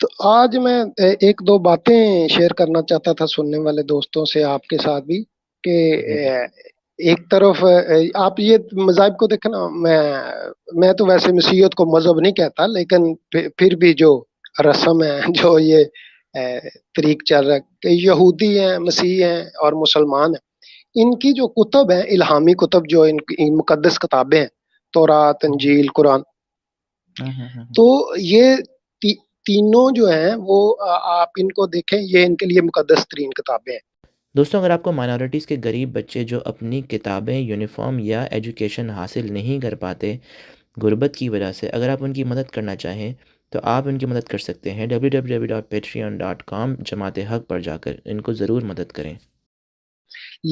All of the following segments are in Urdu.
تو آج میں ایک دو باتیں شیئر کرنا چاہتا تھا سننے والے دوستوں سے، آپ کے ساتھ بھی، کہ جی جی ایک طرف آپ یہ مذاہب کو دیکھیں نا، میں تو ویسے مسیحیت کو مذہب نہیں کہتا، لیکن پھر بھی جو رسم ہے، جو یہ طریق چل رہا ہے کہ یہودی ہیں، مسیح ہیں اور مسلمان ہیں، ان کی جو کتب ہیں، الہامی کتب، جو ان مقدس کتابیں ہیں، تورات، انجیل، قرآن، تو یہ تینوں جو ہیں وہ آپ ان کو دیکھیں، یہ ان کے لیے مقدس ترین کتابیں ہیں۔ دوستوں، اگر آپ کو مائنورٹیز کے غریب بچے جو اپنی کتابیں، یونیفارم یا ایجوکیشن حاصل نہیں کر پاتے غربت کی وجہ سے، اگر آپ ان کی مدد کرنا چاہیں تو آپ ان کی مدد کر سکتے ہیں www.patreon.com جماعت حق پر جا کر ان کو ضرور مدد کریں۔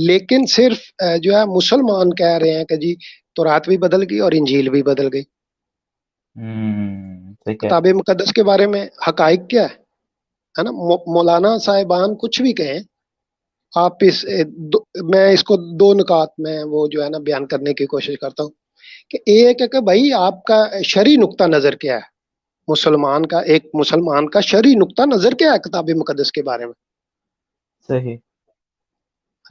لیکن صرف جو ہے مسلمان کہہ رہے ہیں کہ جی تورات بھی بدل گئی اور انجیل بھی بدل گئی۔ کتاب مقدس کے بارے میں حقائق کیا ہے نا؟ مولانا صاحبان کچھ بھی کہیں، آپ میں اس کو دو نکات میں وہ جو ہے نا بیان کرنے کی کوشش کرتا ہوں کہ ایک ہے کہ بھائی آپ کا شرعی نقطہ نظر کیا ہے، ایک مسلمان کا شرعی نقطہ نظر کیا ہے کتاب مقدس کے بارے میں۔ صحیح،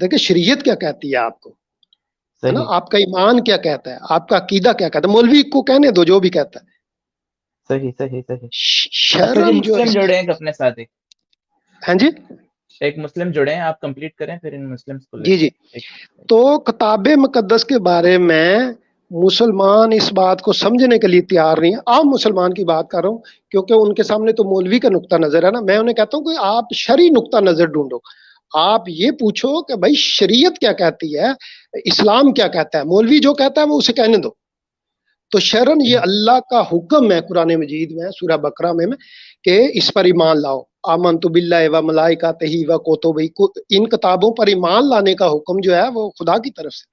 دیکھیں شریعت کیا کہتی ہے آپ کو، ہے نا؟ صحیح، آپ کا ایمان کیا کہتا ہے، آپ کا عقیدہ کیا کہتا ہے، مولوی کو کہنے دو جو بھی کہتا ہے، صحیح، صحیح، صحیح۔ اچھا جی، شرم جو مسلم جڑے ہیں اپنے ساتھ ایک ہاں جی مسلم جڑے ہیں، آپ کمپلیٹ کریں پھر ان مسلمس کو جی لیتے جی ہیں۔ تو کتاب مقدس کے بارے میں مسلمان اس بات کو سمجھنے کے لیے تیار نہیں ہے۔ عام مسلمان کی بات کر رہا ہوں، کیونکہ ان کے سامنے تو مولوی کا نقطہ نظر ہے نا۔ میں انہیں کہتا ہوں کہ آپ شرعی نقطہ نظر ڈھونڈو، آپ یہ پوچھو کہ بھائی شریعت کیا کہتی ہے، اسلام کیا کہتا ہے، مولوی جو کہتا ہے وہ اسے کہنے دو۔ تو شرن یہ اللہ کا حکم ہے قرآن مجید میں، سورہ بقرہ میں کہ اس پر ایمان لاؤ، آمنت باللہ و ملائکتہ و کتبہ، ان کتابوں پر ایمان لانے کا حکم جو ہے وہ خدا کی طرف سے،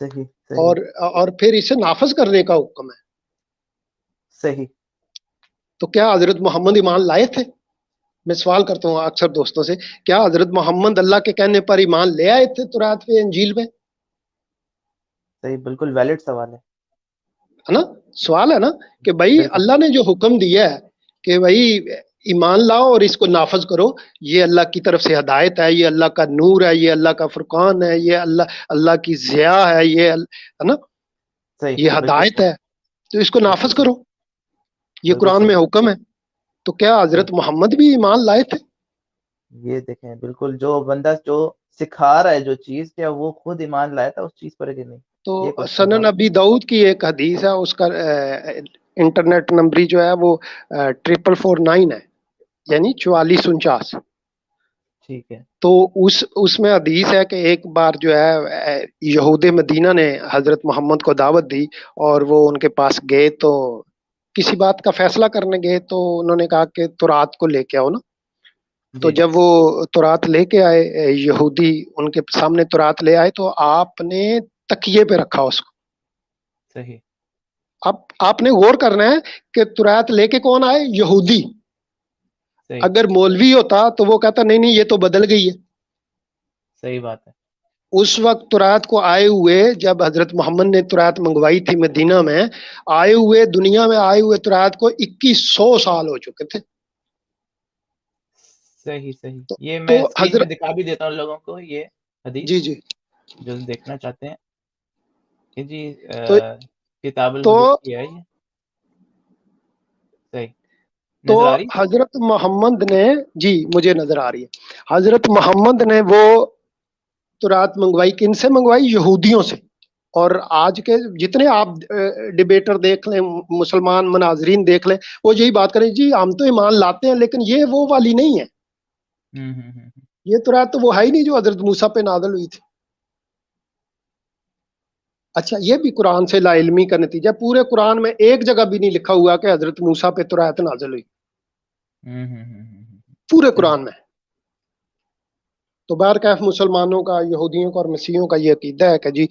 صحیح، صحیح، اور پھر اسے نافذ کرنے کا حکم ہے۔ صحیح۔ تو کیا حضرت محمد ایمان لائے تھے؟ میں سوال کرتا ہوں اکثر دوستوں سے، کیا حضرت محمد اللہ کے کہنے پر ایمان لے آئے تھے تورات پہ، انجیل پہ؟ صحیح، بالکل ویلڈ سوال ہے نا؟ سوال ہے نا کہ بھائی بالکل اللہ نے جو حکم دیا ہے کہ بھائی ایمان لاؤ اور اس کو نافذ کرو، یہ اللہ کی طرف سے ہدایت ہے، یہ اللہ کا نور ہے، یہ اللہ کا فرقان ہے، یہ اللہ کی ضیاء ہے، یہ ہے نا، صحیح، یہ بالکل ہدایت صحیح، ہے، تو اس کو بالکل نافذ صحیح، کرو، یہ بالکل قرآن صحیح، میں حکم ہے۔ تو کیا صحیح۔ حضرت محمد بھی ایمان لائے تھے؟ یہ دیکھیں، بالکل جو بندہ جو سکھا رہا ہے جو چیز، کیا وہ خود ایمان لایا تھا اس چیز پر کہ نہیں؟ تو یہ کوشچن سنن ابی داؤد کی ایک حدیث ہے، اس کا انٹرنیٹ نمبری جو ہے وہ 4449 ہے، یعنی 4449۔ ٹھیک ہے۔ تو اس میں حدیث ہے کہ ایک بار جو ہے یہود مدینہ نے حضرت محمد کو دعوت دی، اور وہ ان کے پاس گئے، تو کسی بات کا فیصلہ کرنے گئے، تو انہوں نے کہا کہ تورات کو لے کے آؤ نا۔ تو جی جب وہ تورات لے کے آئے، یہودی ان کے سامنے تورات لے آئے، تو آپ نے تکیے پہ رکھا اس کو۔ صحیح، اب آپ نے غور کرنا ہے کہ تورات لے کے کون آئے؟ یہودی۔ صحیح، اگر مولوی ہوتا تو وہ کہتا نہیں یہ تو بدل گئی ہے۔ صحیح بات ہے۔ اس وقت تورات کو آئے ہوئے، جب حضرت محمد نے تورات منگوائی تھی مدینہ میں، آئے ہوئے دنیا میں آئے ہوئے تورات کو 2100 سال ہو چکے تھے۔ صحیح، صحیح۔ تو یہ تو میں اسکرین پہ حضرت دکھا بھی دیتا ہوں لوگوں کو، یہ حدیث جی جی جو دیکھنا چاہتے ہیں کہ جی تو کتاب تو الملوک کی ہے یہ۔ صحیح، تو نظر آ رہی؟ حضرت محمد نے، جی مجھے نظر آ رہی ہے، حضرت محمد نے وہ تورات منگوائی، کن سے منگوائی؟ یہودیوں سے۔ اور آج کے جتنے آپ ڈیبیٹر دیکھ لیں، مسلمان مناظرین دیکھ لیں، وہ یہی بات کریں جی ہم تو ایمان لاتے ہیں، لیکن یہ وہ والی نہیں ہے، یہ تورات تو وہ ہے ہی نہیں جو حضرت موسیٰ پہ نازل ہوئی تھی۔ اچھا، یہ بھی قرآن سے لا علمی کا نتیجہ، پورے قرآن میں ایک جگہ بھی نہیں لکھا ہوا کہ حضرت موسیٰ پہ تورات نازل ہوئی، پورے صحیح، قرآن میں۔ تو بہرکیف مسلمانوں کا، یہودیوں کا اور مسیحیوں کا یہ عقیدہ ہے کہ جی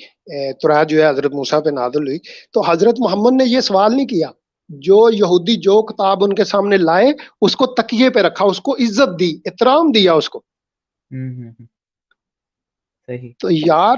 تورات جو ہے حضرت موسیٰ پہ نازل ہوئی۔ تو حضرت محمد نے یہ سوال نہیں کیا، جو یہودی جو کتاب ان کے سامنے لائے اس کو تکیے پہ رکھا، اس کو عزت دی، احترام دیا اس کو۔ صحیح، تو یار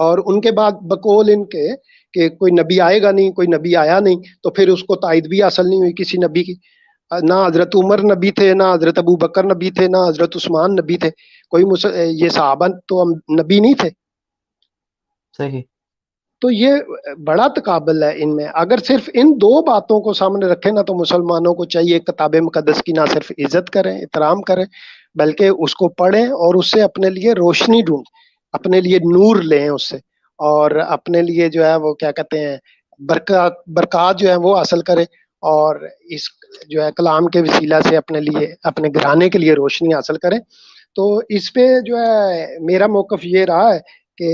اور ان کے بعد بقول ان کے کہ کوئی نبی آئے گا نہیں، کوئی نبی آیا نہیں، تو پھر اس کو تائید بھی حاصل نہیں ہوئی کسی نبی کی. نہ حضرت عمر نبی تھے، نہ حضرت ابو بکر نبی تھے، نہ حضرت عثمان نبی تھے. کوئی یہ صحابہ تو نبی نہیں تھے. صحیح. تو یہ بڑا تقابل ہے ان میں. اگر صرف ان دو باتوں کو سامنے رکھیں نا تو مسلمانوں کو چاہیے کتاب مقدس کی نہ صرف عزت کریں، احترام کریں، بلکہ اس کو پڑھیں اور اس سے اپنے لیے روشنی ڈھونڈیں، اپنے لیے نور لیں اس سے، اور اپنے لیے جو ہے وہ کیا کہتے ہیں برکات جو ہے وہ حاصل کریں، اور اس جو ہے کلام کے وسیلہ سے اپنے لیے، اپنے گھرانے کے لیے روشنی حاصل کریں. تو اس پہ جو ہے میرا موقف یہ رہا ہے کہ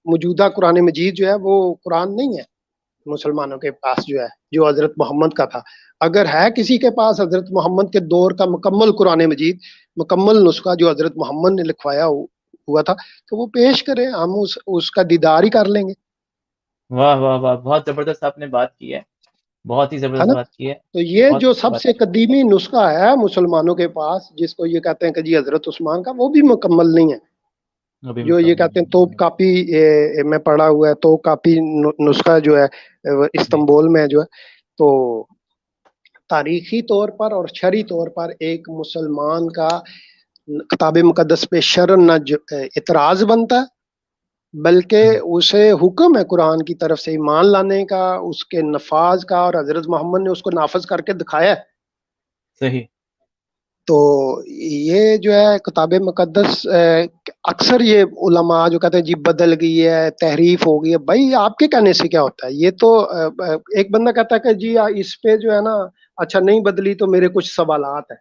موجودہ قرآن مجید جو ہے وہ قرآن نہیں ہے مسلمانوں کے پاس جو ہے، جو حضرت محمد کا تھا. اگر ہے کسی کے پاس حضرت محمد کے دور کا مکمل قرآن مجید، مکمل نسخہ جو حضرت محمد نے لکھوایا ہوا تھا، تو وہ پیش کرے، ہم اس کا دیدار ہی کر لیں گے. واہ واہ واہ، بہت زبردست آپ نے بات کی ہے، بہت ہی ہے زبردست نا؟ بات کی ہے. تو یہ بہت جو اچھی سب بات سے کی. قدیمی نسخہ ہے مسلمانوں کے پاس، جس کو یہ کہتے ہیں کہ جی حضرت عثمان کا، وہ بھی مکمل نہیں ہے. ابھی جو یہ مکمل کہتے ہیں نہیں توپ ہے. کاپی میں پڑھا ہوا ہے، توپ کاپی نسخہ جو ہے جی. استنبول میں جو ہے. تو تاریخی طور پر اور شرعی طور پر ایک مسلمان کا کتاب مقدس پہ شرعن نہ اعتراض بنتا ہے، بلکہ اسے حکم ہے قرآن کی طرف سے ایمان لانے کا، اس کے نفاذ کا، اور حضرت محمد نے اس کو نافذ کر کے دکھایا ہے. صحیح. تو یہ جو ہے کتاب مقدس اکثر یہ علماء جو کہتے ہیں جی بدل گئی ہے، تحریف ہو گئی ہے، بھائی آپ کے کہنے سے کیا ہوتا ہے؟ یہ تو ایک بندہ کہتا ہے کہ جی اس پہ جو ہے نا اچھا نہیں بدلی تو میرے کچھ سوالات ہیں.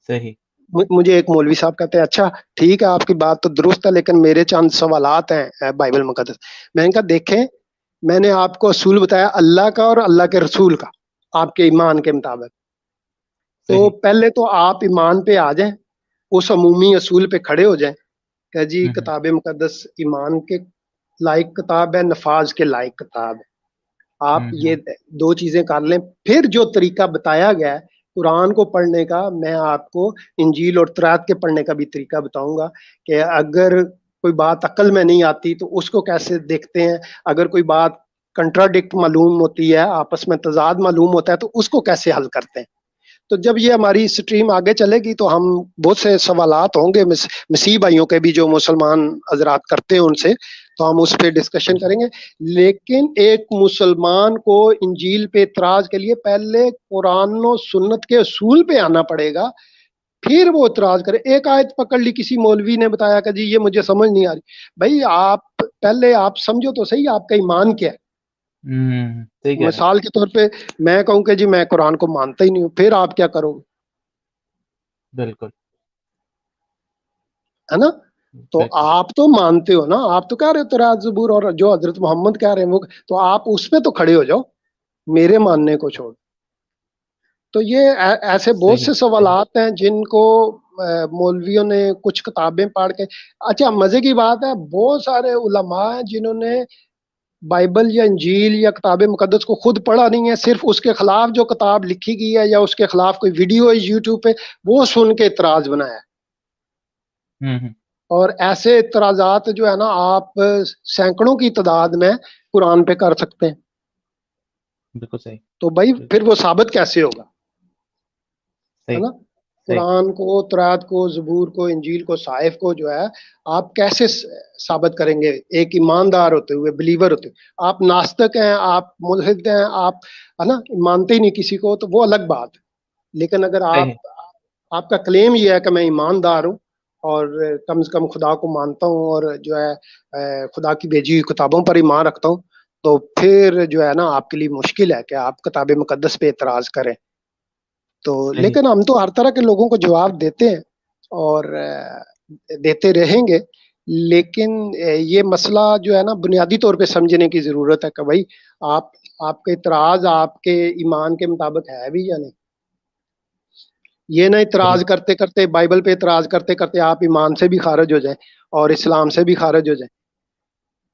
صحیح. مجھے ایک مولوی صاحب کہتے ہیں اچھا ٹھیک ہے آپ کی بات تو درست ہے، لیکن میرے چند سوالات ہیں بائبل مقدس. میں نے کہا دیکھیں، میں نے آپ کو اصول بتایا اللہ کا اور اللہ کے رسول کا، آپ کے ایمان کے مطابق. تو صحیح. پہلے تو آپ ایمان پہ آ جائیں، اس عمومی اصول پہ کھڑے ہو جائیں کہ جی کتاب مقدس ایمان کے لائق کتاب ہے، نفاذ کے لائق کتاب ہے. آپ یہ دو چیزیں کر لیں، پھر جو طریقہ بتایا گیا ہے قرآن کو پڑھنے کا، میں آپ کو انجیل اور تورات کے پڑھنے کا بھی طریقہ بتاؤں گا کہ اگر کوئی بات عقل میں نہیں آتی تو اس کو کیسے دیکھتے ہیں، اگر کوئی بات کنٹراڈکٹ معلوم ہوتی ہے، آپس میں تضاد معلوم ہوتا ہے، تو اس کو کیسے حل کرتے ہیں. تو جب یہ ہماری سٹریم آگے چلے گی تو ہم بہت سے سوالات ہوں گے مسیح بھائیوں کے بھی جو مسلمان حضرات کرتے ہیں ان سے، تو ہم اس پہ ڈسکشن کریں گے. لیکن ایک مسلمان کو انجیل پہ اعتراض کے لیے پہلے قرآن و سنت کے اصول پہ آنا پڑے گا، پھر وہ اعتراض کرے. ایک آیت پکڑ لی کسی مولوی نے بتایا کہ جی یہ مجھے سمجھ نہیں آ رہی. بھائی آپ پہلے آپ سمجھو تو صحیح آپ کا ایمان کیا ہے. صحیح کہہ رہے ہیں. مثال کے طور پہ میں کہوں کہ جی میں قرآن کو مانتا ہی نہیں ہوں، پھر آپ کیا کرو گے؟ بالکل. ہے نا؟ تو بالکل. آپ تو مانتے ہو نا، آپ تو کہہ رہے ہو تورات زبور اور جو حضرت محمد کہہ رہے ہیں وہ، تو آپ اس پہ تو کھڑے ہو جاؤ، میرے ماننے کو چھوڑ. تو یہ ایسے بہت صحیح. سے صحیح. سوالات ہیں جن کو مولویوں نے کچھ کتابیں پڑھ کے. اچھا مزے کی بات ہے، بہت سارے علماء ہیں جنہوں نے بائبل یا انجیل یا کتاب مقدس کو خود پڑھا نہیں ہے، صرف اس کے خلاف جو کتاب لکھی گئی ہے یا اس کے خلاف کوئی ویڈیو ہے یوٹیوب پہ، وہ سن کے اعتراض بنایا ہے. اور ایسے اعتراضات جو ہے نا آپ سینکڑوں کی تعداد میں قرآن پہ کر سکتے ہیں. بالکل صحیح. تو بھائی پھر وہ ثابت کیسے ہوگا؟ ہے صحیح. نا؟ صحیح. قرآن کو، تورات کو، زبور کو، انجیل کو، صحائف کو جو ہے آپ کیسے ثابت کریں گے ایک ایماندار ہوتے ہوئے، بلیور ہوتے ہوئے؟ آپ ناستک ہیں، آپ ملحد ہیں، آپ ہے نا مانتے ہی نہیں کسی کو، تو وہ الگ بات. لیکن اگر صحیح. آپ کا کلیم یہ ہے کہ میں ایماندار ہوں اور کم سے کم خدا کو مانتا ہوں اور جو ہے خدا کی بھیجی ہوئی کتابوں پر ایمان رکھتا ہوں، تو پھر جو ہے نا آپ کے لیے مشکل ہے کہ آپ کتاب مقدس پہ اعتراض کریں. تو صحیح. لیکن ہم تو ہر طرح کے لوگوں کو جواب دیتے ہیں اور دیتے رہیں گے. لیکن یہ مسئلہ جو ہے نا بنیادی طور پہ سمجھنے کی ضرورت ہے کہ بھائی آپ کا اعتراض آپ کے ایمان کے مطابق ہے بھی یا نہیں. یہ نہ صحیح. اعتراض کرتے کرتے، بائبل پہ اعتراض کرتے کرتے آپ ایمان سے بھی خارج ہو جائیں اور اسلام سے بھی خارج ہو جائیں.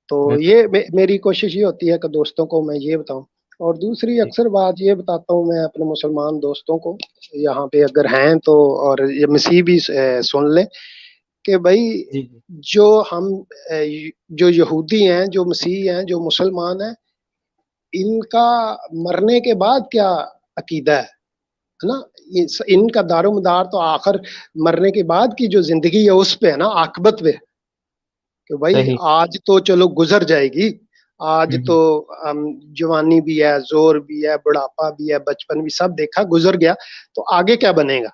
تو بالکل. یہ میری کوشش یہ ہوتی ہے کہ دوستوں کو میں یہ بتاؤں. اور دوسری صحیح. اکثر بات یہ بتاتا ہوں میں اپنے مسلمان دوستوں کو، یہاں پہ اگر ہیں تو، اور یہ مسیح بھی سن لیں، کہ بھائی جی جی جو ہم جو یہودی ہیں، جو مسیح ہیں، جو مسلمان ہیں، ان کا مرنے کے بعد کیا عقیدہ ہے نا؟ ان کا دار و مدار تو آخر مرنے کے بعد کی جو زندگی ہے اس پہ ہے نا، عاقبت پہ، کہ بھائی صحیح. آج تو چلو گزر جائے گی، آج تو ہوں. جوانی بھی ہے، زور بھی ہے، بڑھاپا بھی ہے، بچپن بھی، سب دیکھا گزر گیا، تو آگے کیا بنے گا؟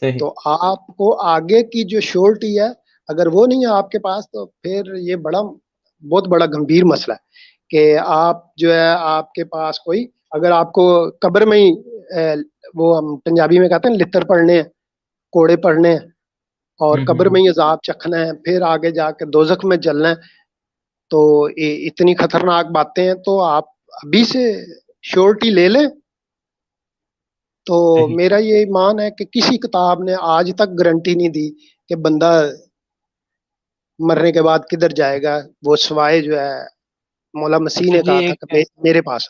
صحیح. تو آپ کو آگے کی جو شیورٹی ہے، اگر وہ نہیں ہے آپ کے پاس، تو پھر یہ بہت بڑا گمبھیر مسئلہ ہے کہ آپ جو ہے، آپ کے پاس کوئی، اگر آپ کو قبر میں ہی وہ ہم پنجابی میں کہتے ہیں لتر پڑنے ہیں، کوڑے پڑنے ہیں، اور قبر میں ہی عذاب چکھنا ہے، پھر آگے جا کے دوزخ میں جلنا ہے، تو اتنی خطرناک باتیں ہیں، تو آپ ابھی سے شیورٹی لے لیں. تو صحیح. میرا یہ ایمان ہے کہ کسی کتاب نے آج تک گارنٹی نہیں دی کہ بندہ مرنے کے بعد کدھر جائے گا، وہ سوائے جو ہے مولا مسیح اچھا نے جی، کہا تھا ایک کہ میرے پاس.